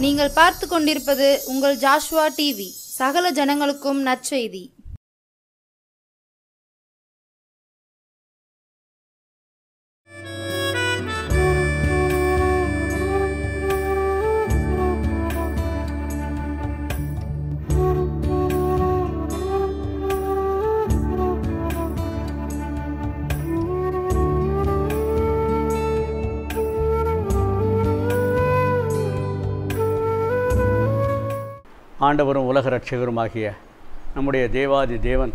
நீங்கள் பார்த்து கொண்டிருப்பது உங்கள் ஜாஷ்வா டிவி. சகல ஜனங்களுக்கும் நற்செய்தி. ஆண்டவரும் உலக இரட்சகருமாகிய நம்முடைய தேவாதி தேவன்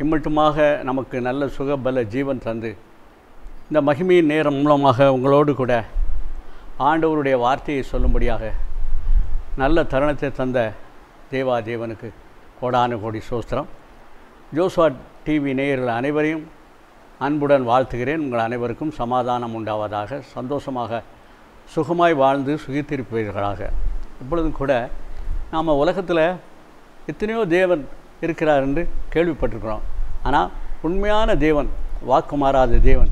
இம்மட்டுமாக நமக்கு நல்ல சுகபல ஜீவன் தந்து இந்த மகிமையின் நேரம் மூலமாக உங்களோடு கூட ஆண்டவருடைய வார்த்தையை சொல்லும்படியாக நல்ல தருணத்தை தந்த தேவா தேவனுக்கு கோடான கோடி சோஸ்திரம். ஜோஸ்வா டிவி நேயர்கள் அனைவரையும் அன்புடன் வாழ்த்துகிறேன். உங்கள் அனைவருக்கும் சமாதானம் உண்டாவதாக, சந்தோஷமாக சுகமாய் வாழ்ந்து சுகித்திருப்பீர்களாக. இப்பொழுதும் கூட நாம் உலகத்தில் எத்தனையோ தேவன் இருக்கிறார் என்று கேள்விப்பட்டிருக்கிறோம். ஆனால் உண்மையான தேவன், வாக்கு மாறாத தேவன்,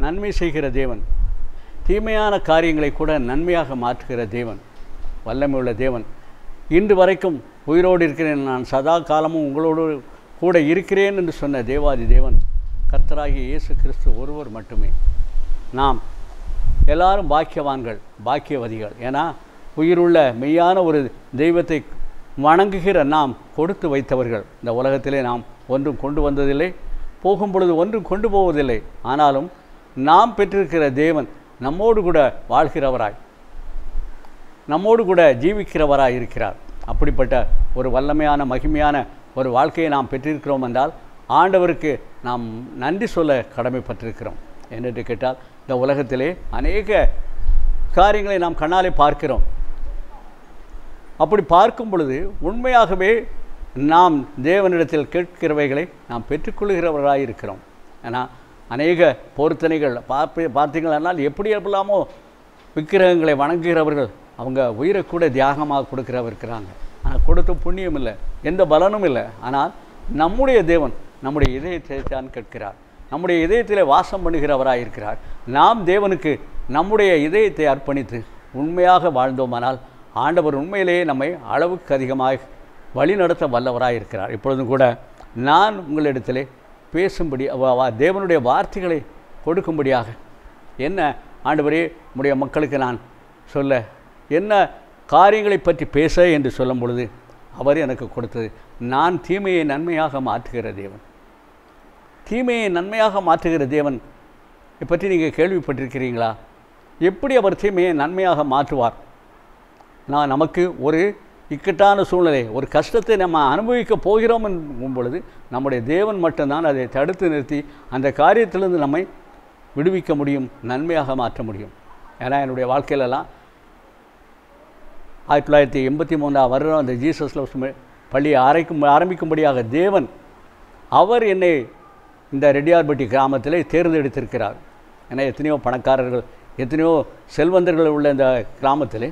நன்மை செய்கிற தேவன், தீமையான காரியங்களை கூட நன்மையாக மாற்றுகிற தேவன், வல்லமையுள்ள தேவன், இன்று வரைக்கும் உயிரோடு இருக்கிறேன், நான் சதா காலமும் உங்களோடு கூட இருக்கிறேன் என்று சொன்ன தேவாதி தேவன் கர்த்தராகிய இயேசு கிறிஸ்து ஒருவர் மட்டுமே. நாம் எல்லாரும் பாக்கியவான்கள், பாக்கியவதிகள். ஏன்னா உயிருள்ள மெய்யான ஒரு தெய்வத்தை வணங்குகிற நாம் கொடுத்து வைத்தவர்கள். இந்த உலகத்திலே நாம் ஒன்றும் கொண்டு வந்ததில்லை, போகும் பொழுது ஒன்றும் கொண்டு போவதில்லை. ஆனாலும் நாம் பெற்றிருக்கிற தேவன் நம்மோடு கூட வாழ்கிறவராய், நம்மோடு கூட ஜீவிக்கிறவராய் இருக்கிறார். அப்படிப்பட்ட ஒரு வல்லமையான மகிமையான ஒரு வாழ்க்கையை நாம் பெற்றிருக்கிறோம் என்றால் ஆண்டவருக்கு நாம் நன்றி சொல்ல கடமைப்பட்டிருக்கிறோம். என்னென்று கேட்டால், இந்த உலகத்திலே அநேக காரியங்களை நாம் கண்ணாலே பார்க்கிறோம். அப்படி பார்க்கும் பொழுது உண்மையாகவே நாம் தேவனிடத்தில் கேட்கிறவைகளை நாம் பெற்றுக்கொள்கிறவர்களாக இருக்கிறோம். ஏன்னா அநேக பொருத்தனைகள் பார்த்தீங்களானால் எப்படி எப்படிலாமோ விக்கிரகங்களை வணங்குகிறவர்கள் அவங்க உயிரை கூட தியாகமாக கொடுக்கிறவர்கள் இருக்கிறாங்க. ஆனால் கொடுத்த புண்ணியம் இல்லை, எந்த பலனும் இல்லை. ஆனால் நம்முடைய தேவன் நம்முடைய இதயத்தை தான் கேட்கிறார், நம்முடைய இதயத்தில் வாசம் பண்ணுகிறவராக இருக்கிறார். நாம் தேவனுக்கு நம்முடைய இதயத்தை அர்ப்பணித்து உண்மையாக வாழ்ந்தோமானால் ஆண்டவர் உண்மையிலேயே நம்மை அளவுக்கு அதிகமாக வழி நடத்த வல்லவராக இருக்கிறார். இப்பொழுதும் கூட நான் உங்களிடத்திலே பேசும்படி தேவனுடைய வார்த்தைகளை கொடுக்கும்படியாக, என்ன ஆண்டவரே உம்முடைய மக்களுக்கு நான் சொல்ல, என்ன காரியங்களை பற்றி பேச என்று சொல்லும் பொழுது அவர் எனக்கு கொடுத்தது, நான் தீமையை நன்மையாக மாற்றுகிற தேவன். தீமையை நன்மையாக மாற்றுகிற தேவன் பற்றி நீங்கள் கேள்விப்பட்டிருக்கிறீங்களா? எப்படி அவர் தீமையை நன்மையாக மாற்றுவார்? நமக்கு ஒரு இக்கட்டான சூழ்நிலை, ஒரு கஷ்டத்தை நம்ம அனுபவிக்க போகிறோம் என்னும் பொழுது நம்முடைய தேவன் மட்டும்தான் அதை தடுத்து நிறுத்தி அந்த காரியத்திலிருந்து நம்மை விடுவிக்க முடியும், நன்மையாக மாற்ற முடியும். ஏன்னா என்னுடைய வாழ்க்கையிலலாம் 1983 வருடம் அந்த ஜீசஸ் லவ்ஸ் பள்ளியை ஆரம்பிக்கும்படியாக தேவன் அவர் என்னை இந்த ரெட்டியார்பட்டி கிராமத்தில் தேர்ந்தெடுத்திருக்கிறார். ஏன்னா எத்தனையோ பணக்காரர்கள், எத்தனையோ செல்வந்தர்கள் உள்ள இந்த கிராமத்தில்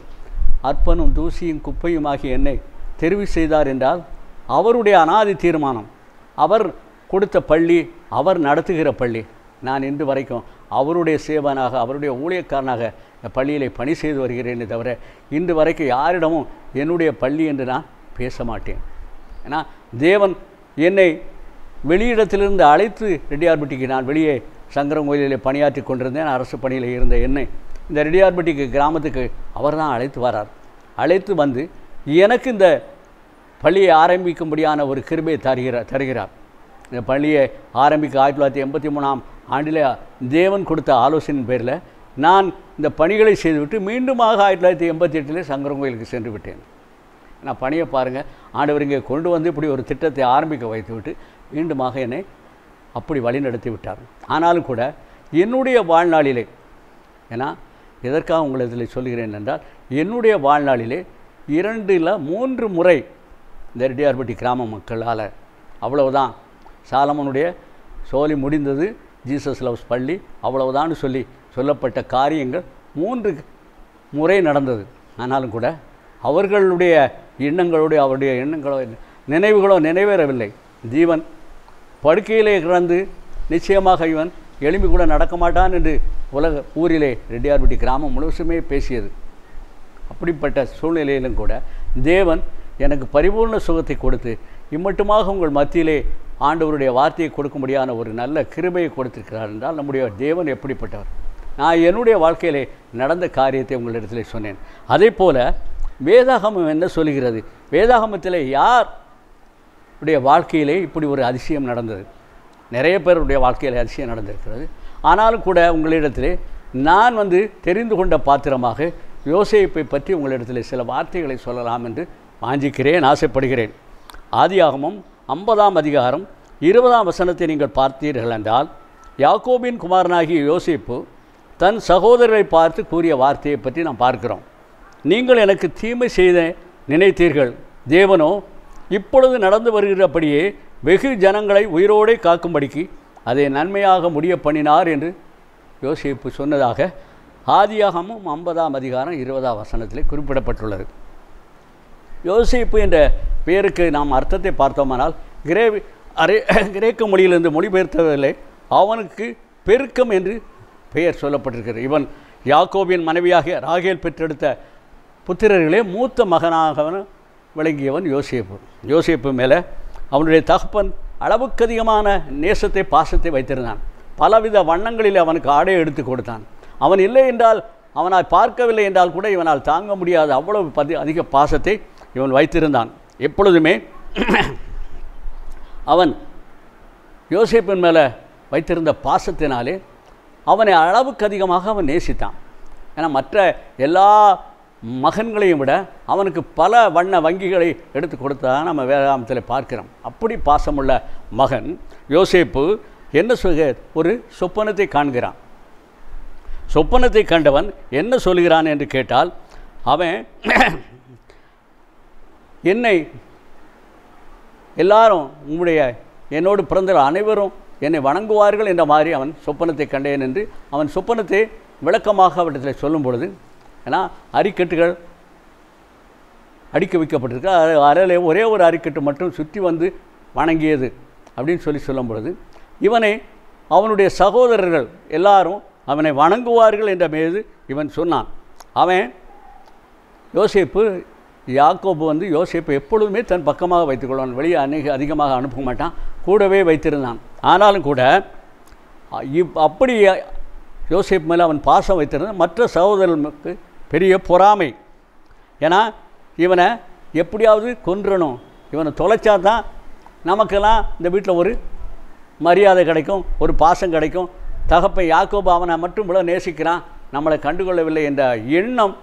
அற்பனும் தூசியும் குப்பையும் ஆகிய என்னை தெரிவு செய்தார் என்றால் அவருடைய அனாதி தீர்மானம். அவர் கொடுத்த பள்ளி, அவர் நடத்துகிற பள்ளி. நான் இன்று வரைக்கும் அவருடைய சேவனாக, அவருடைய ஊழியக்காரனாக இந்த பள்ளியிலே பணி செய்து வருகிறேனே தவிர இன்று வரைக்கும் யாரிடமும் என்னுடைய பள்ளி என்று நான் பேச மாட்டேன். ஏன்னா தேவன் என்னை வெளியிடத்திலிருந்து அழைத்து ரெட்டியார்பட்டிக்கு, நான் வெளியே சங்கரன் கோயிலில் பணியாற்றி கொண்டிருந்தேன், அரசு பணியில் இருந்த என்னை இந்த ரெட்டியார்பட்டிக்கு கிராமத்துக்கு அவர் தான் அழைத்து வரார். அழைத்து வந்து எனக்கு இந்த பள்ளியை ஆரம்பிக்கும்படியான ஒரு கிருபையை தருகிறார். இந்த பள்ளியை ஆரம்பிக்க 1983 ஆண்டில் தேவன் கொடுத்த ஆலோசனையின் பேரில் நான் இந்த பணிகளை செய்துவிட்டு மீண்டுமாக 1988 சங்கரன் கோயிலுக்கு சென்று விட்டேன். நான் பணியை பாருங்கள், ஆண்டவர் இங்கே கொண்டு வந்து இப்படி ஒரு திட்டத்தை ஆரம்பிக்க வைத்துவிட்டு மீண்டுமாக என்னை அப்படி வழி நடத்தி விட்டார். ஆனாலும் கூட என்னுடைய வாழ்நாளிலே, ஏன்னா எதற்காக உங்களை இதில் சொல்கிறேன் என்றால், என்னுடைய வாழ்நாளிலே 2 இல்லை 3 முறை இந்த ரெட்டியார்பட்டி கிராம மக்களால் அவ்வளவுதான், சாலமனுடைய சோலி முடிந்தது, ஜீசஸ் லவ்ஸ் பள்ளி அவ்வளவுதான் சொல்லப்பட்ட காரியங்கள் 3 முறை நடந்தது. ஆனாலும் கூட அவர்களுடைய அவருடைய எண்ணங்களோ நினைவுகளோ நிறைவேறவில்லை. ஜீவன் படுக்கையிலே கிடந்து நிச்சயமாக இவன் எழும்பி கூட நடக்க மாட்டான் என்று ஊரிலே ரெட்டியார்பட்டி கிராமம் முழுசுமே பேசியது. அப்படிப்பட்ட சூழ்நிலையிலும் கூட தேவன் எனக்கு பரிபூர்ண சுகத்தை கொடுத்து இம்மட்டுமாக உங்கள் மத்தியிலே ஆண்டவருடைய வார்த்தையை கொடுக்கும்படியான ஒரு நல்ல கிருபையை கொடுத்திருக்கிறார் என்றால் நம்முடைய தேவன் எப்படிப்பட்டவர். நான் என்னுடைய வாழ்க்கையிலே நடந்த காரியத்தை உங்களிடத்தில் சொன்னேன். அதே போல் வேதாகமம் என்ன சொல்கிறது? வேதாகமத்தில் யார் உடைய வாழ்க்கையிலே இப்படி ஒரு அதிசயம் நடந்தது? நிறைய பேருடைய வாழ்க்கையில் அதிசயம் நடந்திருக்கிறது. ஆனாலும் கூட உங்களிடத்திலே நான் தெரிந்து கொண்ட பாத்திரமாக யோசேப்பை பற்றி உங்களிடத்தில் சில வார்த்தைகளை சொல்லலாம் என்று வாஞ்சிக்கிறேன், ஆசைப்படுகிறேன். ஆதியாகமம் 50ஆம் அதிகாரம் 20ஆம் வசனத்தை நீங்கள் பார்த்தீர்கள் என்றால், யாக்கோபின் குமாரனாகிய யோசேப்பு தன் சகோதரரை பார்த்து கூறிய வார்த்தையை பற்றி நாம் பார்க்கிறோம். நீங்கள் எனக்கு தீமை செய்த நினைத்தீர்கள், தேவனோ இப்பொழுது நடந்து வருகிறபடியே வெகு ஜனங்களை உயிரோடே காக்கும்படிக்கு அதை நன்மையாக முடிய பண்ணினார் என்று யோசேப்பு சொன்னதாக ஆதியாகமம் 50ஆம் அதிகாரம் 20ஆம் வசனத்திலே குறிப்பிடப்பட்டுள்ளது. யோசேப்பு என்ற பெயருக்கு நாம் அர்த்தத்தை பார்த்தோமானால் கிரேக்க மொழியிலிருந்து மொழிபெயர்த்ததில்லை, அவனுக்கு பெருக்கம் என்று பெயர் சொல்லப்பட்டிருக்கிறது. இவன் யாக்கோபின் மனைவியாகிய ராகேல் பெற்றெடுத்த புத்திரர்களே மூத்த மகனாக விளங்கியவன் யோசேப்பு. யோசேப்பு மேலே அவனுடைய தகப்பன் அளவுக்கு அதிகமான நேசத்தை பாசத்தை வைத்திருந்தான். பலவித வண்ணங்களில் அவனுக்கு ஆடை எடுத்து கொடுத்தான். அவன் இல்லை என்றால், அவனால் பார்க்கவில்லை என்றால் கூட இவனால் தாங்க முடியாத அவ்வளவு அதிக பாசத்தை இவன் வைத்திருந்தான். எப்பொழுதுமே அவன் யோசேப்பின் மேலே வைத்திருந்த பாசத்தினாலே அவனை அளவுக்கு அதிகமாக அவன் நேசித்தான். ஏன்னா மற்ற எல்லா மகன்களையும் விட அவனுக்கு பல வண்ண வங்கிகளை எடுத்து கொடுத்ததான் நம்ம வேதாகமத்தில் பார்க்கிறோம். அப்படி பாசமுள்ள மகன் யோசேப்பு என்ன ஒரு சொப்பனத்தை காண்கிறான். சொப்பனத்தை கண்டவன் என்ன சொல்கிறான் என்று கேட்டால், அவன் என்னை எல்லாரும் என்னோடு பிறந்த அனைவரும் என்னை வணங்குவார்கள் என்ற மாதிரி அவன் சொப்பனத்தை கண்டேன் என்று அவன் சொப்பனத்தை விளக்கமாக அவரிடத்தில் சொல்லும் பொழுது, ஏன்னா அரிக்கட்டுகள் அடிக்க வைக்கப்பட்டிருக்கு, அறையிலே ஒரே ஒரு அரிக்கட்டு மட்டும் சுற்றி வணங்கியது அப்படின்னு சொல்லும் பொழுது, இவனை அவனுடைய சகோதரர்கள் எல்லாரும் அவனை வணங்குவார்கள் என்ற மீது இவன் சொன்னான். அவன் யோசேப்பு யாக்கோபு யோசேப்பு எப்பொழுதுமே தன் பக்கமாக வைத்துக்கொள்வான், வெளியே அதிகமாக அனுப்ப மாட்டான், கூடவே வைத்திருந்தான். ஆனாலும் கூட அப்படி யோசேப்பு மேலே அவன் பாசம் வைத்திருந்தான். மற்ற சகோதரர்களுக்கு பெரிய பொறாமை. ஏன்னா இவனை எப்படியாவது கொன்றணும், இவனை தொலைச்சா தான் நமக்கெல்லாம் இந்த வீட்டில் ஒரு மரியாதை கிடைக்கும், ஒரு பாசம் கிடைக்கும். தகப்பன் யாக்கோபு அவனை மட்டும் இவ்வளோ நேசிக்கிறான், நம்மளை கண்டுகொள்ளவில்லை என்ற எண்ணம்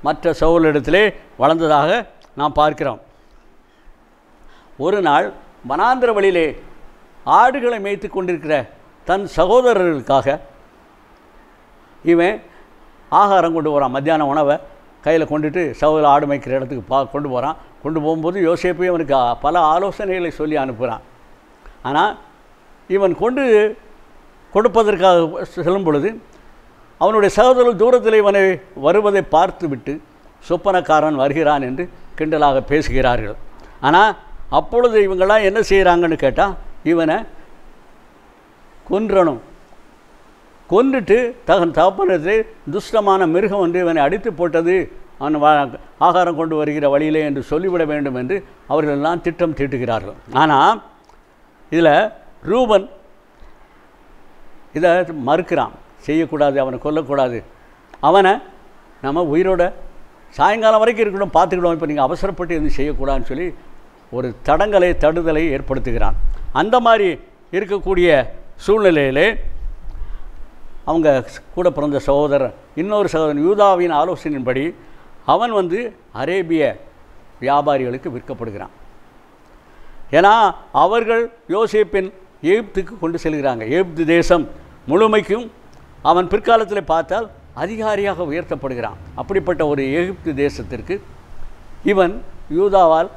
மற்ற சகோதரரிடத்திலே வளர்ந்ததாக நாம் பார்க்கிறோம். ஒரு நாள் வனாந்திர வழியிலே ஆடுகளை மேய்த்து கொண்டிருக்கிற தன் சகோதரர்களுக்காக இவன் ஆகாரம் கொண்டு போகிறான். மத்தியான உணவை கையில் கொண்டுட்டு சகோதரர் ஆடு மேய்க்கிற இடத்துக்கு கொண்டு போகிறான். கொண்டு போகும்போது யோசேப்பு அவனுக்கு பல ஆலோசனைகளை சொல்லி அனுப்புகிறான். ஆனால் இவன் கொடுப்பதற்காக செல்லும் பொழுது அவனுடைய சகோதரர்கள் தூரத்தில் இவனை வருவதை பார்த்து விட்டு சொப்பனக்காரன் வருகிறான் என்று கிண்டலாக பேசுகிறார்கள். ஆனால் அப்பொழுது இவங்களாம் என்ன செய்கிறாங்கன்னு கேட்டால், இவனை கொன்றணும், கொன்றுட்டு தகப்பனத்தில் துஷ்டமான மிருகம் இவனை அடித்து போட்டது, அவன் ஆகாரம் கொண்டு வருகிற வழியிலே என்று சொல்லிவிட வேண்டும் என்று அவர்களெல்லாம் திட்டம் தீட்டுகிறார்கள். ஆனால் இதில் ரூபன் இதை மறுக்கிறான், செய்யக்கூடாது, அவனை கொல்லக்கூடாது, அவனை நம்ம உயிரோட சாயங்காலம் வரைக்கும் இருக்கணும், பார்த்துக்கிடுவோம், இப்போ நீங்கள் அவசரப்பட்டு எதுவும் செய்யக்கூடாதுன்னு சொல்லி ஒரு தடுதலை ஏற்படுத்துகிறான். அந்த மாதிரி இருக்கக்கூடிய சூழ்நிலையிலே அவங்க கூட பிறந்த சகோதரன் இன்னொரு சகோதரன் யூதாவின் ஆலோசனையின்படி அவன் அரேபிய வியாபாரிகளுக்கு விற்கப்படுகிறான். ஏன்னா அவர்கள் யோசேப்பின் எகிப்துக்கு கொண்டு செல்கிறாங்க. எகிப்து தேசம் முழுமைக்கும் அவன் பிற்காலத்தில் பார்த்தால் அதிகாரியாக உயர்த்தப்படுகிறான். அப்படிப்பட்ட ஒரு எகிப்து தேசத்திற்கு இவன் யூதாவால்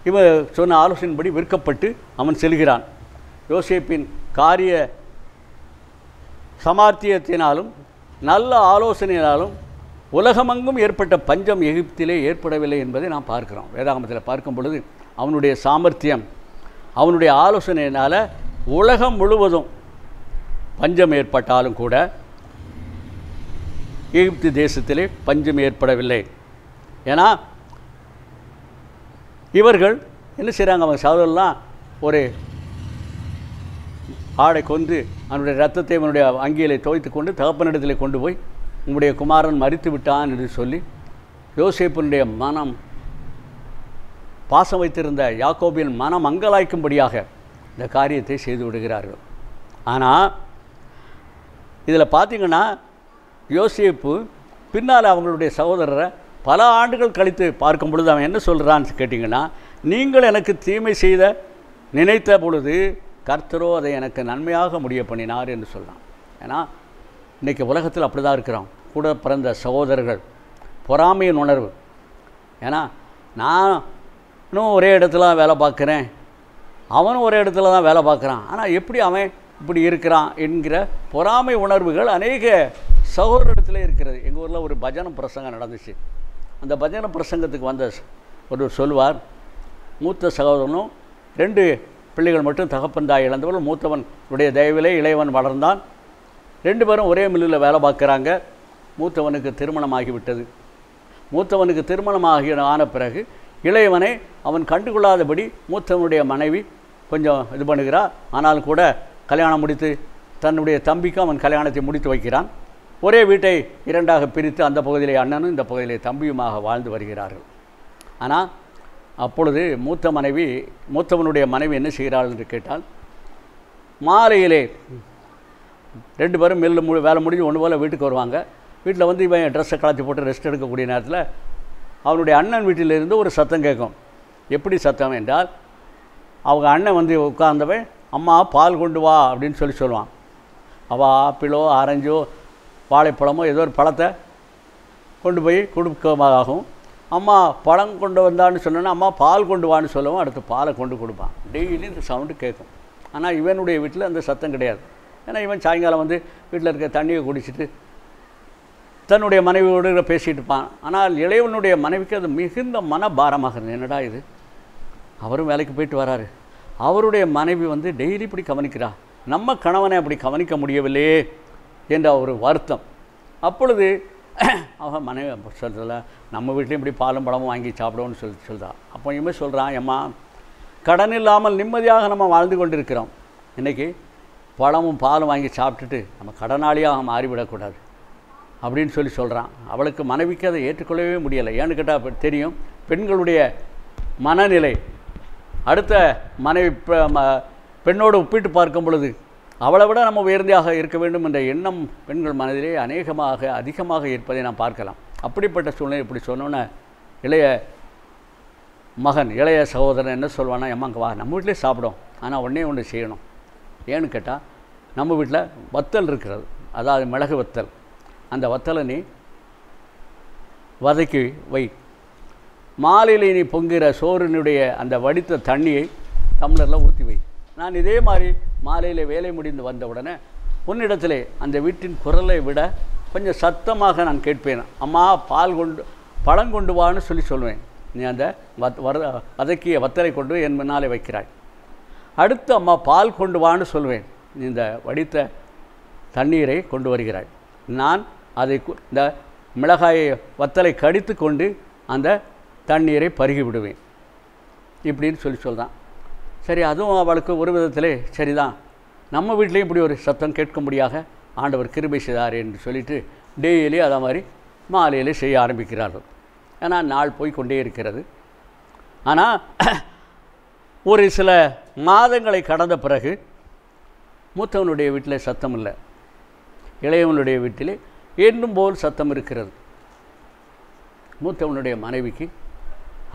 இவன் சொன்ன ஆலோசனைப்படி விற்கப்பட்டு அவன் செல்கிறான். யோசேப்பின் காரிய சமார்த்தியத்தினாலும் நல்ல ஆலோசனையினாலும் உலகமெங்கும் ஏற்பட்ட பஞ்சம் எகிப்திலே ஏற்படவில்லை என்பதை நாம் பார்க்கிறோம். வேதாகமத்தில் பார்க்கும் பொழுது அவனுடைய சாமர்த்தியம், அவனுடைய ஆலோசனையினால் உலகம் முழுவதும் பஞ்சம் ஏற்பட்டாலும் கூட எகிப்து தேசத்திலே பஞ்சம் ஏற்படவில்லை. ஏன்னா இவர்கள் என்ன செய்கிறாங்க, அவங்க சகோதரர்லாம் ஒரு ஆடை கொண்டு அவனுடைய ரத்தத்தை அவனுடைய அங்கியிலே துவைத்து கொண்டு தகப்பனிடத்தில் கொண்டு போய் உங்களுடைய குமாரன் மரித்து விட்டான் என்று சொல்லி யோசேப்பினுடைய மனம், பாசம் வைத்திருந்த யாக்கோபின் மனம் அங்கலாய்க்கும்படியாக இந்த காரியத்தை செய்து விடுகிறார்கள். ஆனால் இதில் பார்த்திங்கன்னா யோசேப்பு பின்னால் அவங்களுடைய சகோதரரை பல ஆண்டுகள் கழித்து பார்க்கும் பொழுது அவன் என்ன சொல்கிறான்னு கேட்டிங்கன்னா, நீங்கள் எனக்கு தீமை செய்த நினைத்த பொழுது கர்த்தரோ அதை எனக்கு நன்மையாக முடிய பண்ணினார் என்று சொல்கிறான். ஏன்னா இன்றைக்கி உலகத்தில் அப்படி தான் இருக்கிறோம். கூட பிறந்த சகோதரர்கள் பொறாமையின் உணர்வு. ஏன்னா நானும் ஒரே இடத்துல தான் வேலை பார்க்குறேன், அவனும் ஒரே இடத்துல தான் வேலை பார்க்குறான், ஆனால் எப்படி அவன் இப்படி இருக்கிறான் என்கிற பொறாமை உணர்வுகள் அநேக சகோதரத்தில் இருக்கிறது. எங்கள் ஊரில் ஒரு பஜனை பிரசங்கம் நடந்துச்சு. அந்த பஜனை பிரசங்கத்துக்கு வந்த ஒரு சொல்வார், மூத்த சகோதரனும் 2 பிள்ளைகள் மட்டும் தகப்பன் தாய் இழந்தவர்கள், மூத்தவனுடைய தயவிலே இளையவன் வளர்ந்தான். 2 பேரும் ஒரே மில்லில் வேலை பார்க்குறாங்க. மூத்தவனுக்கு திருமணமாகிவிட்டது. மூத்தவனுக்கு திருமணமாகி ஆன பிறகு இளையவனை அவன் கண்டுகொள்ளாதபடி மூத்தவனுடைய மனைவி கொஞ்சம் இது பண்ணுகிறா. ஆனால் கூட கல்யாணம் முடித்து தன்னுடைய தம்பிக்கும் அவன் கல்யாணத்தை முடித்து வைக்கிறான். ஒரே வீட்டை 2ஆக பிரித்து அந்த பகுதியிலே அண்ணனும் இந்த பகுதியிலே தம்பியுமாக வாழ்ந்து வருகிறார்கள். ஆனால் அப்பொழுது மூத்தவனுடைய மனைவி என்ன செய்கிறாள் என்று கேட்டால், மாலையிலே 2 பேரும் வேலை முடிஞ்சு ஒன்று போல் வீட்டுக்கு வருவாங்க. வீட்டில் வந்து இவன் ட்ரெஸ்ஸை கலத்தி போட்டு ரெஸ்ட் எடுக்கக்கூடிய நேரத்தில் அவனுடைய அண்ணன் வீட்டிலிருந்து ஒரு சத்தம் கேட்கும். எப்படி சத்தம் என்றால், அவங்க அண்ணன் வந்து உட்கார்ந்தவன், அம்மா பால் கொண்டு வா அப்படின்னு சொல்லுவான். அவள் ஆப்பிளோ ஆரஞ்சோ வாழைப்பழமோ ஏதோ ஒரு பழத்தை கொண்டு போய் கொடுக்கமாகும். அம்மா பழம் கொண்டு வந்தான்னு சொன்னோன்னா அம்மா பால் கொண்டு வான்னு சொல்லுவோம். அடுத்து பாலை கொண்டு கொடுப்பான். டெய்லி இந்த சவுண்டு கேட்கும். ஆனால் இவனுடைய வீட்டில் அந்த சத்தம் கிடையாது. ஏன்னா இவன் சாயங்காலம் வந்து வீட்டில் இருக்க தண்ணியை குடிச்சிட்டு தன்னுடைய மனைவியோடு பேசிகிட்டு இருப்பான். ஆனால் இளையவனுடைய மனைவிக்கு அது மிகுந்த மனபாரமாக இருந்தது. என்னடா இது, அவரும் வேலைக்கு போயிட்டு வராரு, அவருடைய மனைவி வந்து டெய்லி இப்படி கவனிக்கிறா, நம்ம கணவனை அப்படி கவனிக்க முடியவில்லையே என்ற ஒரு வருத்தம். அப்பொழுது அவன் மனைவி சொல்கிறதில்ல, நம்ம வீட்லேயும் இப்படி பாலும் பழமும் வாங்கி சாப்பிடுவோன்னு சொல்கிறா. அப்போ இவன் சொல்கிறான், ஏம்மா கடன் இல்லாமல் நிம்மதியாக நம்ம வாழ்ந்து கொண்டு இருக்கிறோம். இன்றைக்கி பழமும் பாலும் வாங்கி சாப்பிட்டுட்டு நம்ம கடனாளியாக மாறிவிடக்கூடாது அப்படின்னு சொல்கிறான். அவளுக்கு மனைவிக்கு அதை ஏற்றுக்கொள்ளவே முடியலை. ஏன்னு கேட்டால் தெரியும் பெண்களுடைய மனநிலை. அடுத்த மனைவி பெண்ணோடு ஒப்பிட்டு பார்க்கும் பொழுது அவளை விட நம்ம உயர்ந்தியாக இருக்க வேண்டும் என்ற எண்ணம் பெண்கள் மனதிலே அதிகமாக இருப்பதை நாம் பார்க்கலாம். அப்படிப்பட்ட சூழ்நிலை இப்படி சொன்னோன்னே இளைய சகோதரன் என்ன சொல்வானா, அம்மாங்க வா நம்ம வீட்டிலே சாப்பிடும், ஆனால் ஒன்று செய்யணும். ஏன்னு கேட்டால் நம்ம வீட்டில் வத்தல் இருக்கிறது, அதாவது மிளகு வத்தல். அந்த வத்தலை நீ வதக்கி வை. மாலையில் நீ பொங்குகிற சோறினுடைய அந்த வடித்த தண்ணியை டம்ளரில் ஊற்றி வை. நான் இதே மாதிரி மாலையில் வேலை முடிந்து வந்த உடனே உன்னிடத்திலே அந்த வீட்டின் குரலை விட கொஞ்சம் சத்தமாக நான் கேட்பேன். அம்மா பழம் கொண்டு வான்னு சொல்லுவேன். நீ அந்த வதக்கிய வத்தலை கொண்டு என் முன்னாலே வைக்கிறாய். அடுத்து அம்மா பால் கொண்டு வான்னு சொல்வேன். நீ இந்த வடித்த தண்ணீரை கொண்டு வருகிறாய். நான் அதை இந்த மிளகாயை வத்தலை கடித்து கொண்டு அந்த தண்ணீரை பருகி விடுவேன் இப்படின்னு சொல்கிறான். சரி, அதுவும் அவளுக்கு ஒரு விதத்திலே சரிதான். நம்ம வீட்லேயும் இப்படி ஒரு சத்தம் கேட்கும்படியாக ஆண்டவர் கிருபை செய்தார் என்று சொல்லிட்டு டெய்லி அதை மாதிரி மாலையிலே செய்ய ஆரம்பிக்கிறார்கள். ஏன்னா நாள் போய் கொண்டே இருக்கிறது. ஆனால் ஒரு சில மாதங்களை கடந்த பிறகு மூத்தவனுடைய வீட்டில் சத்தம் இல்லை, இளையவனுடைய வீட்டிலே என்னும் போல் சத்தம் இருக்கிறது. மூத்தவனுடைய மனைவிக்கு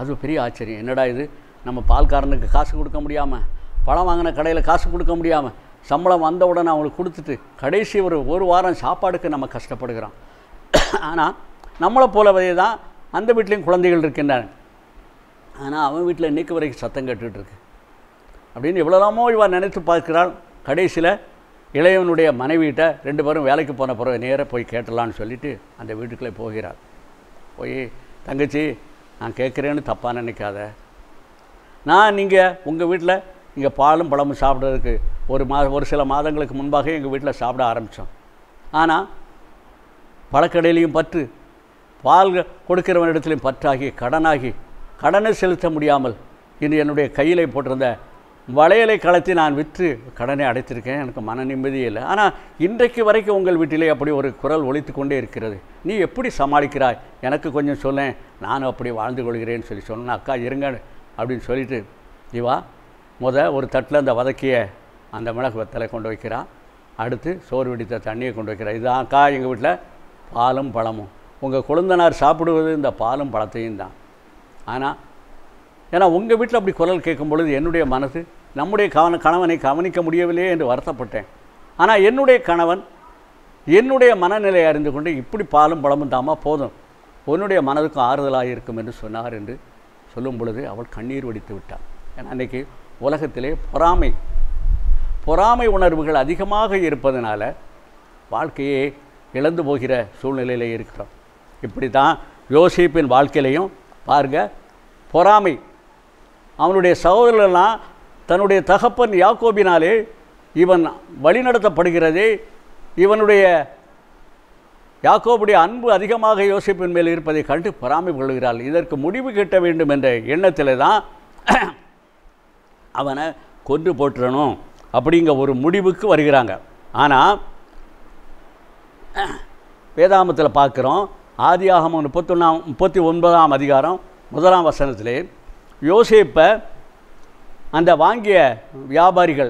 அது பெரிய ஆச்சரியம். என்னடா இது, நம்ம பால்காரனுக்கு காசு கொடுக்க முடியாமல், பழம் வாங்கின கடையில் காசு கொடுக்க முடியாமல், சம்பளம் வந்தவுடனே அவங்களுக்கு கொடுத்துட்டு கடைசி ஒரு வாரம் சாப்பாடுக்கு நம்ம கஷ்டப்படுகிறோம். ஆனால் நம்மளை போலவே தான் அந்த வீட்லேயும் குழந்தைகள் இருக்கின்றன. ஆனால் அவன் வீட்டில் இன்றைக்கு வரைக்கும் சத்தம் கேட்டுட்ருக்கு அப்படின்னு எவ்வளோலாமோ இவன் நினைத்து பார்க்கிறாள். கடைசியில் இளையவனுடைய மனைவிகிட்ட 2 பேரும் வேலைக்கு போன பிறகு நேராக போய் கேட்டலான்னு சொல்லிவிட்டு அந்த வீட்டுக்குள்ளே போகிறாள். போய், தங்கச்சி நான் கேட்குறேன்னு தப்பாக நினைக்காத, நான் நீங்கள் உங்கள் வீட்டில் இங்கே பாலும் பழமும் சாப்பிட்றதுக்கு ஒரு சில மாதங்களுக்கு முன்பாக எங்கள் வீட்டில் சாப்பிட ஆரம்பித்தோம். ஆனால் பழக்கடையிலையும் பற்று, பால் கொடுக்கிறவனிடத்திலும் பற்றாகி கடனை செலுத்த முடியாமல் இன்று என்னுடைய கையில் போட்டிருந்த வளையலை கலத்தி நான் விற்று கடனை அடைத்திருக்கேன், எனக்கு மன நிம்மதியே இல்லை. ஆனால் இன்றைக்கு வரைக்கும் உங்கள் வீட்டிலே அப்படி ஒரு குரல் ஒலித்து கொண்டே இருக்கிறது. நீ எப்படி சமாளிக்கிறாய், எனக்கு கொஞ்சம் சொல்லேன், நானும் அப்படி வாழ்ந்து கொள்கிறேன்னு சொன்னேன். அக்கா இருங்க அப்படின்னு சொல்லிட்டு இவா ஒரு தட்டில் அந்த வதக்கிய அந்த மிளகு வத்தலை கொண்டு வைக்கிறான். அடுத்து சோறு வெடித்த தண்ணியை கொண்டு வைக்கிறான். இதுதான் அக்கா எங்கள் வீட்டில் பாலும் பழமும், உங்கள் கொழுந்தனார் சாப்பிடுவது இந்த பாலும் பழத்தையும் தான். ஆனால் ஏன்னா உங்கள் வீட்டில் அப்படி குரல் கேட்கும் பொழுது என்னுடைய மனது நம்முடைய கணவனை கவனிக்க முடியவில்லையே என்று வருத்தப்பட்டேன். ஆனால் என்னுடைய கணவன் என்னுடைய மனநிலையை அறிந்து கொண்டு இப்படி பாலும் பழமும் தாமா போதும், உன்னுடைய மனதுக்கும் ஆறுதலாக இருக்கும் என்று சொன்னார் என்று சொல்லும் பொழுது அவள் கண்ணீர் வடித்து விட்டாள். ஏன்னா அன்றைக்கி உலகத்திலே பொறாமை உணர்வுகள் அதிகமாக இருப்பதனால வாழ்க்கையே இழந்து போகிற சூழ்நிலையில் இருக்கிறோம். இப்படி தான் யோசேப்பின் வாழ்க்கையிலையும் பாருங்கள், பொறாமை. அவனுடைய சகோதரர்களெல்லாம் தன்னுடைய தகப்பன் யாக்கோபினாலே இவன் வழிநடத்தப்படுகிறதே, இவனுடைய யாக்கோபுடைய அன்பு அதிகமாக யோசேப்பின் மேல் இருப்பதை கண்டு பொறாமை கொள்கிறாள். இதற்கு முடிவு கட்ட வேண்டும் என்ற எண்ணத்தில் தான் அவனை கொன்று போட்டுறணும் அப்படிங்கிற ஒரு முடிவுக்கு வருகிறாங்க. ஆனால் வேதாகமத்தில் பார்க்குறோம், ஆதியாகமம் 39ஆம் அதிகாரம் 1ஆம் வசனத்திலே யோசேப்பை அந்த வாங்கிய வியாபாரிகள்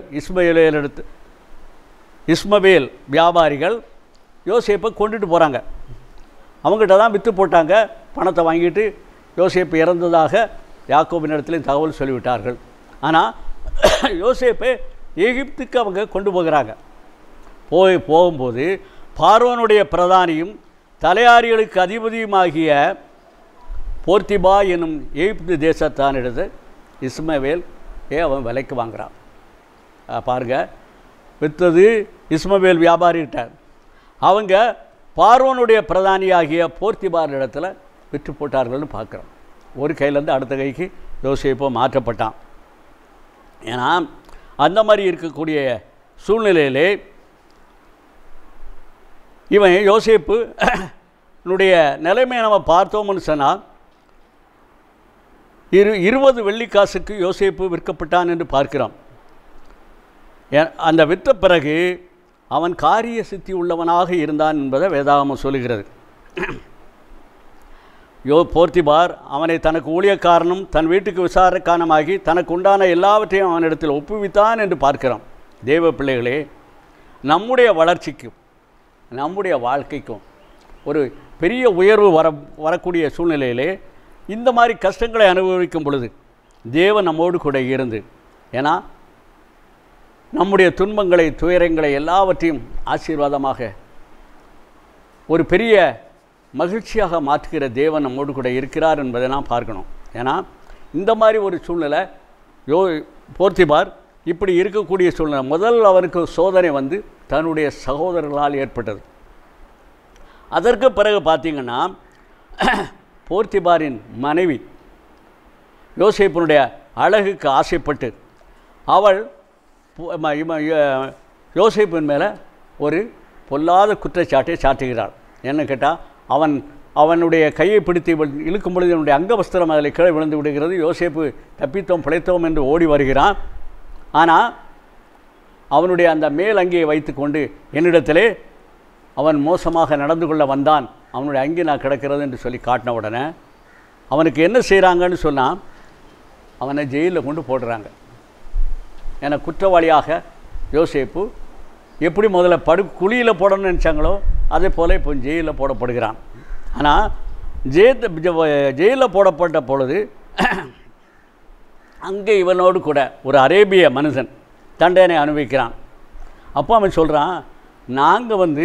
இஸ்மவேல் வியாபாரிகள் யோசேப்பை கொண்டுட்டு போகிறாங்க. அவங்ககிட்ட தான் விற்று போட்டாங்க, பணத்தை வாங்கிட்டு யோசேப்பு இறந்ததாக யாக்கோபின் இடத்துலையும் தகவல் சொல்லிவிட்டார்கள். ஆனால் யோசேப்பை எகிப்துக்கு அவங்க கொண்டு போகிறாங்க. போகும்போது பார்வோனுடைய பிரதானியும் தலையாரிகளுக்கு அதிபதியுமாகிய போர்த்திபா என்னும் எகிப்து தேசத்தான் எடுத்து இஸ்மவேல் அவன் விலைக்கு வாங்குகிறான். பாருங்கள், விற்றது இஸ்மவேல் வியாபாரிகிட்ட. அவங்க பார்வோனுடைய பிரதானியாகிய போர்த்திபார் இடத்துல விற்று போட்டார்கள்னு பார்க்குறோம். ஒரு கையிலேருந்து அடுத்த கைக்கு யோசேப்பு மாற்றப்பட்டான். ஏன்னா அந்த மாதிரி இருக்கக்கூடிய சூழ்நிலையிலே இவன் யோசேப்பு நிலைமையை நம்ம பார்த்தோம்னு சொன்னால் 20 வெள்ளிக்காசுக்கு யோசேப்பு விற்கப்பட்டான் என்று பார்க்கிறோம். அந்த விற்ற பிறகு அவன் காரிய சித்தி உள்ளவனாக இருந்தான் என்பதை வேதாகமம் சொல்லுகிறது. போர்த்திபார் அவனை தனக்கு ஊழியக்காரனும் தன் வீட்டுக்கு விசாரக்காரனுமாகி தனக்கு உண்டான எல்லாவற்றையும் அவனிடத்தில் ஒப்புவித்தான் என்று பார்க்கிறோம். தேவ பிள்ளைகளே, நம்முடைய வளர்ச்சிக்கும் நம்முடைய வாழ்க்கைக்கும் ஒரு பெரிய உயர்வு வரக்கூடிய சூழ்நிலையிலே இந்த மாதிரி கஷ்டங்களை அனுபவிக்கும் பொழுது தேவன் நம்மோடு கூட இருந்து, ஏன்னா நம்முடைய துன்பங்களை துயரங்களை எல்லாவற்றையும் ஆசீர்வாதமாக ஒரு பெரிய மகிழ்ச்சியாக மாற்றுகிற தேவன் நம்மோடு கூட இருக்கிறார் என்பதை நாம் பார்க்கணும். ஏன்னா இந்த மாதிரி ஒரு சூழ்நிலை போர்த்திபார் இப்படி இருக்கக்கூடிய சூழ்நிலை முதல் அவனுக்கு சோதனை வந்து தன்னுடைய சகோதரர்களால் ஏற்பட்டது. அதற்கு பிறகு பார்த்திங்கன்னா போர்த்திபாரின் மனைவி யோசேப்பினுடைய அழகுக்கு ஆசைப்பட்டு அவள் யோசேப்பின் மேலே ஒரு பொல்லாத குற்றச்சாட்டை சாட்டுகிறாள். என்ன கேட்டால் அவனுடைய கையை பிடித்து இழுக்கும் பொழுது அவனுடைய அங்கவஸ்திரம் அதில் கீழே விழுந்து விடுகிறது. யோசேப்பு தப்பித்தோம் பிழைத்தோம் என்று ஓடி வருகிறான். ஆனால் அவனுடைய அந்த மேல் அங்கியை வைத்து கொண்டு என்னிடத்திலே அவன் மோசமாக நடந்து கொள்ள வந்தான், அவனுடைய அங்கி நான் கிடக்கிறது என்று சொல்லி காட்டின உடனே அவனுக்கு என்ன செய்கிறாங்கன்னு சொன்னால் அவனை ஜெயிலில் கொண்டு போடுறாங்க. ஏன்னா குற்றவாளியாக யோசேப்பு எப்படி முதல்ல குழியில் போடணும்னு நினச்சாங்களோ அதே போல் இப்போ ஜெயிலில் போடப்படுகிறான். ஆனால் ஜெயிலில் போடப்பட்ட பொழுது அங்கே இவனோடு கூட ஒரு அரேபிய மனுஷன் தண்டனை அனுபவிக்கிறான். அப்போ அவன் சொல்கிறான், நாங்கள்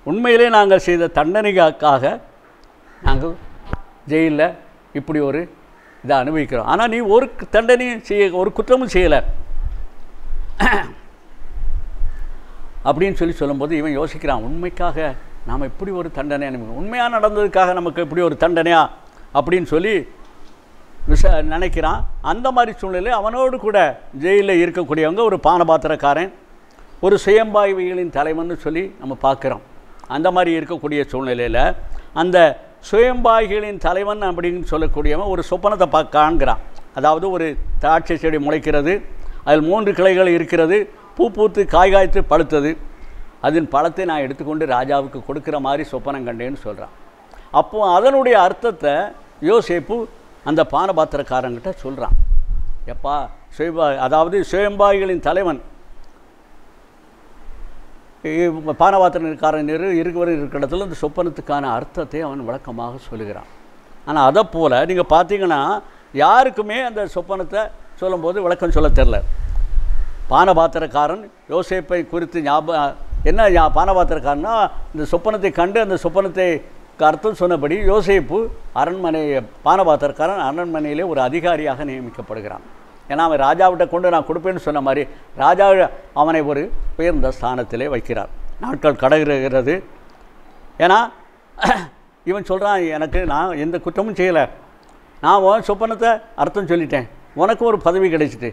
உண்மையிலே நாங்கள் செய்த தண்டனைக்காக நாங்கள் ஜெயிலில் இப்படி ஒரு இதை அனுபவிக்கிறோம், ஆனால் நீ ஒரு தண்டனையும் ஒரு குற்றமும் செய்யலை அப்படின்னு சொல்லும்போது இவன் யோசிக்கிறான், உண்மைக்காக நாம் இப்படி ஒரு தண்டனை உண்மையாக நடந்ததுக்காக நமக்கு இப்படி ஒரு தண்டனையா அப்படின்னு சொல்லி நினைக்கிறான். அந்த மாதிரி சூழ்நிலை அவனோடு கூட ஜெயிலில் இருக்கக்கூடியவங்க ஒரு பானபாத்திரக்காரன், ஒரு சுயம்பாய்விகளின் தலைவன்னு சொல்லி நம்ம பார்க்குறோம். அந்த மாதிரி இருக்கக்கூடிய சூழ்நிலையில் அந்த சுயம்பாகிகளின் தலைவன் அப்படின்னு சொல்லக்கூடியவன் ஒரு சொப்பனத்தை காண்கிறான். அதாவது ஒரு திராட்சை செடி முளைக்கிறது, அதில் 3 கிளைகள் இருக்கிறது, பூ பூத்து காய் காய்த்து பழுத்தது, அதன் பழத்தை நான் எடுத்துக்கொண்டு ராஜாவுக்கு கொடுக்குற மாதிரி சொப்பனம் கண்டேன்னு சொல்கிறான். அப்போது அதனுடைய அர்த்தத்தை யோசேப்பு அந்த பானபாத்திரக்காரங்கிட்ட சொல்கிறான். எப்பா அதாவது சுயம்பாகிகளின் தலைவன் பானபாத்திரக்காரன் இருக்கிற இடத்துல இந்த சொப்பனத்துக்கான அர்த்தத்தை அவன் விளக்கமாக சொல்லுகிறான். ஆனால் அதை போல் நீங்கள் பார்த்தீங்கன்னா யாருக்குமே அந்த சொப்பனத்தை சொல்லும்போது விளக்கம் சொல்ல தெரில. பானபாத்திரக்காரன் யோசேப்பை குறித்து என்ன பானபாத்திரக்காரன்னா இந்த சொப்பனத்தை கண்டு அந்த சொப்பனத்தை அர்த்தம் சொன்னபடி யோசேப்பு பானபாத்திரக்காரன் அரண்மனையிலே ஒரு அதிகாரியாக நியமிக்கப்படுகிறான். ஏன்னா அவன் ராஜாவிட்ட கொண்டு நான் கொடுப்பேன்னு சொன்ன மாதிரி ராஜா அவனை ஒரு உயர்ந்த ஸ்தானத்திலே வைக்கிறார். நாட்கள் கடகிறது. ஏன்னா இவன் சொல்கிறான், எனக்கு நான் எந்த குற்றமும் செய்யலை, நான் உன் சொப்பனத்தை அர்த்தம் சொல்லிட்டேன், உனக்கு ஒரு பதவி கிடைச்சிட்டு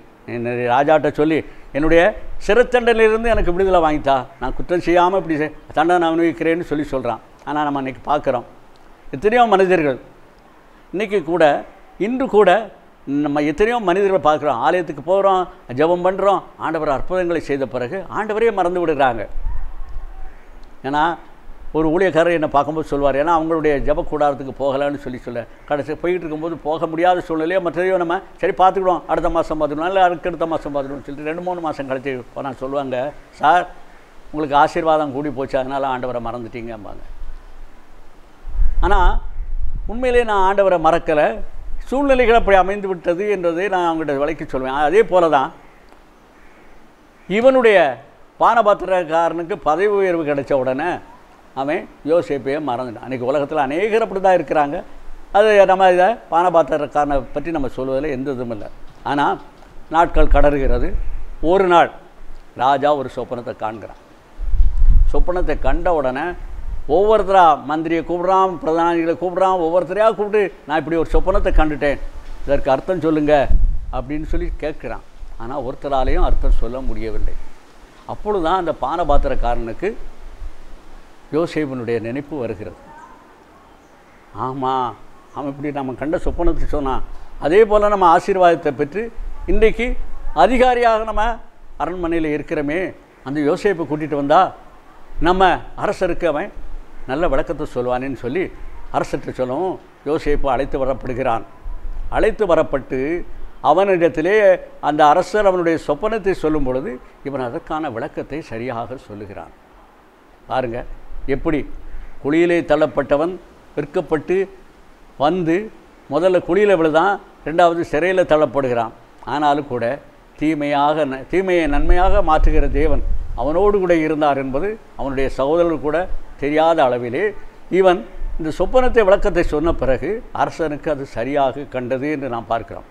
ராஜாட்ட சொல்லி என்னுடைய சிறைத்தண்டனிலிருந்து எனக்கு விடுதலை வாங்கித்தா, நான் குற்றம் செய்யாமல் இப்படி தண்டனை அனுபவிக்கிறேன்னு சொல்கிறான். ஆனால் நம்ம இன்றைக்கி பார்க்குறோம் எத்தனையோ மனிதர்கள் இன்றைக்கி கூட இன்று கூட நம்ம எத்தனையோ மனிதர்களை பார்க்குறோம். ஆலயத்துக்கு போகிறோம், ஜெபம் பண்ணுறோம், ஆண்டவர் அற்புதங்களை செய்த பிறகு ஆண்டவரே மறந்து விடுறாங்க. ஏன்னா ஒரு ஊழியக்காரர் என்னை பார்க்கும்போது சொல்வார், ஏன்னா அவங்களுடைய ஜெப கூடாரத்துக்கு போகலான்னு சொல்ல கடைசி போயிட்டு இருக்கும்போது போக முடியாத சூழ்நிலையோ மற்றதையோ நம்ம சரி பார்த்துக்கிடுவோம், அடுத்த மாதம் பார்த்துக்கணும், இல்லை அடுத்த மாதம் பார்த்துக்கணும்னு சொல்லிட்டு 2-3 மாதம் கழிச்சு போனால் சொல்லுவாங்க, சார் உங்களுக்கு ஆசீர்வாதம் கூடி போச்சு, அதனால் ஆண்டவரை மறந்துட்டீங்கம்பாங்க. ஆனால் உண்மையிலே நான் ஆண்டவரை மறக்கலை, சூழ்நிலைகள் அப்படி அமைந்து விட்டது என்றதை நான் அவங்கள்ட்ட விலைக்கு சொல்வேன். அதே போல தான் இவனுடைய பானபாத்திரக்காரனுக்கு பதவி உயர்வு கிடைச்ச உடனே அவன் யோசேப்பையே மறந்துட்டான். அன்றைக்கி உலகத்தில் அநேகர் அப்படி தான் இருக்கிறாங்க. அது நம்ம இதை பானபாத்திரக்காரனை பற்றி நம்ம சொல்வதில் எந்த இதுவும் இல்லை. ஆனால் நாட்கள் கடறுகிறது. ஒரு நாள் ராஜா ஒரு சொப்பனத்தை காண்கிறான். சொப்பனத்தை கண்ட உடனே ஒவ்வொருத்தராக மந்திரியை கூப்பிட்றான், பிரதானிகளை கூப்பிட்றான், ஒவ்வொருத்தரையாக கூப்பிட்டு நான் இப்படி ஒரு சொப்பனத்தை கண்டுட்டேன், இதற்கு அர்த்தம் சொல்லுங்கள் அப்படின்னு சொல்லி கேட்குறான். ஆனால் ஒருத்தராலையும் அர்த்தம் சொல்ல முடியவில்லை. அப்பொழுது தான் அந்த பானபாத்திரக்காரனுக்கு யோசேப்பினுடைய நினைப்பு வருகிறது. ஆமாம், அவன் இப்படி நம்ம கண்ட சொப்பனத்தை சொன்னான், அதே போல் நம்ம ஆசீர்வாதத்தை பெற்று இன்றைக்கு அதிகாரியாக நம்ம அரண்மனையில் இருக்கிறோமே, அந்த யோசேப்பை கூட்டிகிட்டு வந்தால் நம்ம அரசருக்கு அவன் நல்ல விளக்கத்தை சொல்வானேன்னு சொல்லி அரசர்கிட்ட சொல்லவும் யோசேப்பு அழைத்து வரப்படுகிறான். அழைத்து வரப்பட்டு அவனிடத்திலே அந்த அரசர் அவனுடைய சொப்பனத்தை சொல்லும் பொழுது இவன் அதற்கான விளக்கத்தை சரியாக சொல்லுகிறான். பாருங்க, எப்படி குழியிலே தள்ளப்பட்டவன் விற்கப்பட்டு வந்து முதல்ல குழியில் விழுதான், ரெண்டாவது சிறையில் தள்ளப்படுகிறான். ஆனாலும் கூட தீமையை நன்மையாக மாற்றுகிற தேவன் அவனோடு கூட இருந்தார் என்பது அவனுடைய சகோதரர்கள் கூட தெரியாத அளவிலே இவன் இந்த சொப்பனத்தை விளக்கத்தை சொன்ன பிறகு அரசனுக்கு அது சரியாக கண்டது என்று நாம் பார்க்கிறோம்.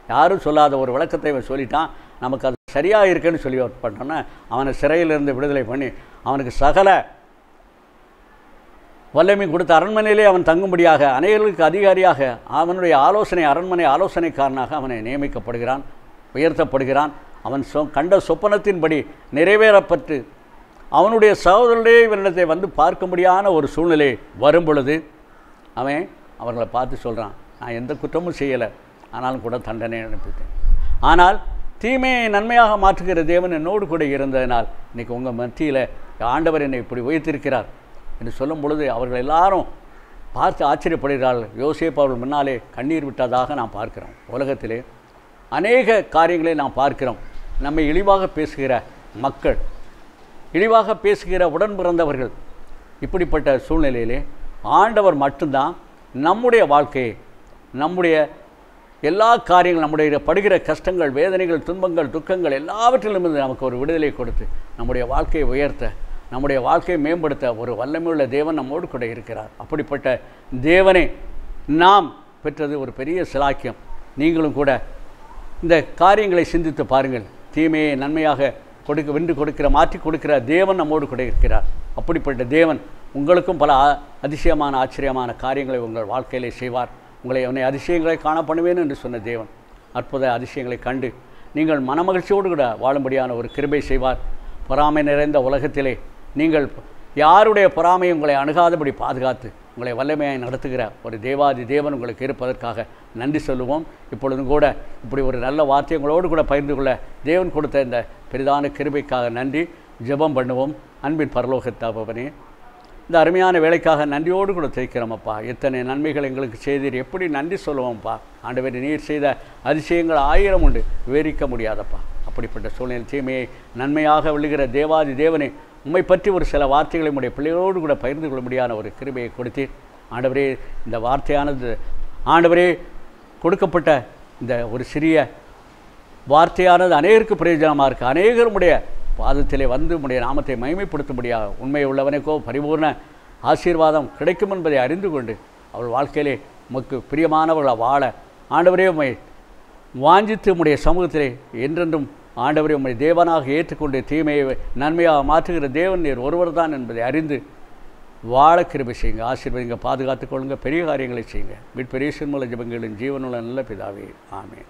யாரும் சொல்லாத ஒரு விளக்கத்தை இவன் சொல்லிட்டான், நமக்கு அது சரியாக இருக்குன்னு சொல்லி பண்ணோன்னா அவனை சிறையிலிருந்து விடுதலை பண்ணி அவனுக்கு சகல வல்லமை கொடுத்த அரண்மனையிலே அவன் தங்கும்படியாக அநேகர்களுக்கு அதிகாரியாக அவனுடைய அரண்மனை ஆலோசனைக்காரனாக அவனை நியமிக்கப்படுகிறான், உயர்த்தப்படுகிறான். அவன் கண்ட சொப்பனத்தின்படி நிறைவேறப்பட்டு அவனுடைய சகோதரர்களே இவனிடத்தை வந்து பார்க்கும்படியான ஒரு சூழ்நிலை வரும் பொழுது அவன் அவர்களை பார்த்து சொல்கிறான், நான் எந்த குற்றமும் செய்யலை, ஆனாலும் கூட தண்டனை அனுப்பிட்டேன். ஆனால் தீமையை நன்மையாக மாற்றுகிற தேவன் என்னோடு கூட இருந்ததினால் இன்றைக்கி உங்கள் மத்தியில் ஆண்டவர் என்னை இப்படி உயர்த்திருக்கிறார் என்று சொல்லும் பொழுது அவர்கள் எல்லாரும் பார்த்து ஆச்சரியப்படுகிறார்கள். யோசேப்பு அவர்கள் முன்னாலே கண்ணீர் விட்டதாக நாம் பார்க்கிறோம். உலகத்திலே அநேக காரியங்களை நாம் பார்க்கிறோம். நம்மை இழிவாக பேசுகிற மக்கள், இழிவாக பேசுகிற உடன் பிறந்தவர்கள், இப்படிப்பட்ட சூழ்நிலையிலே ஆண்டவர் மட்டும்தான் நம்முடைய வாழ்க்கையை, நம்முடைய எல்லா காரியங்கள், நம்முடைய படுகிற கஷ்டங்கள், வேதனைகள், துன்பங்கள், துக்கங்கள் எல்லாவற்றிலும் இருந்து நமக்கு ஒரு விடுதலை கொடுத்து நம்முடைய வாழ்க்கையை உயர்த்த, நம்முடைய வாழ்க்கையை மேம்படுத்த ஒரு வல்லமையுள்ள தேவன் நம்மோடு கூட இருக்கிறார். அப்படிப்பட்ட தேவனை நாம் பெற்றது ஒரு பெரிய சிலாக்கியம். நீங்களும் கூட இந்த காரியங்களை சிந்தித்து பாருங்கள். தீமையை நன்மையாக வென்று கொடுக்கிற, மாற்றி கொடுக்கிற தேவன் நம்மோடு கூட இருக்கிறார். அப்படிப்பட்ட தேவன் உங்களுக்கும் பல அதிசயமான ஆச்சரியமான காரியங்களை உங்கள் வாழ்க்கையிலே செய்வார். உங்களை அவனை அதிசயங்களை காண பண்ணுவேன் என்று சொன்ன தேவன் அற்புத அதிசயங்களை கண்டு நீங்கள் மனமகிழ்ச்சியோடு கூட வாழும்படியான ஒரு கிருபை செய்வார். பொறாமை நிறைந்த உலகத்திலே நீங்கள் யாருடைய பொறாமையை உங்களை அணுகாதபடி பாதுகாத்து உங்களை வல்லமையாய் நடத்துகிற ஒரு தேவாதி தேவன் உங்களுக்கு இருப்பதற்காக நன்றி சொல்லுவோம். இப்பொழுதும் கூட இப்படி ஒரு நல்ல வார்த்தை உங்களோடு கூட பகிர்ந்து கொள்ள தேவன் கொடுத்த இந்த பெரிதான கிருபைக்காக நன்றி. ஜெபம் பண்ணுவோம். அன்பின் பரலோக தகப்பனே, இந்த அருமையான வேலைக்காக நன்றியோடு கூட தெரிக்கிறோமப்பா. எத்தனை நன்மைகள் எங்களுக்கு செய்தீர், எப்படி நன்றி சொல்லுவோம்ப்பா. ஆண்டவரே, நீர் செய்த அதிசயங்கள் 1000 உண்டு, விவரிக்க முடியாதப்பா. அப்படிப்பட்ட சூழ்நிலை தீமையை நன்மையாக விழுகிற தேவாதி தேவனே, உம்மை பற்றி ஒரு சில வார்த்தைகளை உடைய பிள்ளைகளோடு கூட பகிர்ந்து கொள்ள முடியாத ஒரு கிருபையை கொடுத்தீர். ஆண்டவரே, இந்த வார்த்தையானது ஆண்டவரே கொடுக்கப்பட்ட இந்த ஒரு சிறிய வார்த்தையானது அநேகருக்கு பிரயோஜனமாக இருக்குது. அநேகருடைய பாதத்திலே வந்து உடைய நாமத்தை மகிமைப்படுத்தும்படியாக உண்மை உள்ளவனுக்கோ பரிபூர்ண ஆசீர்வாதம் கிடைக்கும் என்பதை அறிந்து கொண்டு அவள் வாழ்க்கையிலே உமக்கு பிரியமானவர்களாக வாழ ஆண்டவரே உம்மை வாஞ்சித்து உம்முடைய சமூகத்திலே என்றென்றும் ஆண்டவரே உம்மை தேவனாக ஏற்றுக்கொண்டு தீமையை நன்மையாக மாற்றுகிற தேவன் நீர் ஒருவர் தான் என்பதை அறிந்து வாழ கிருபை செய்யுங்க. ஆசீர்வதிங்க, பாதுகாத்துக் கொள்ளுங்க, பெரிய காரியங்களை செய்யுங்க. மீட்பெரிய மூல ஜெபங்களின் ஜீவனுள்ள நல்ல பிதாவே, ஆமென்.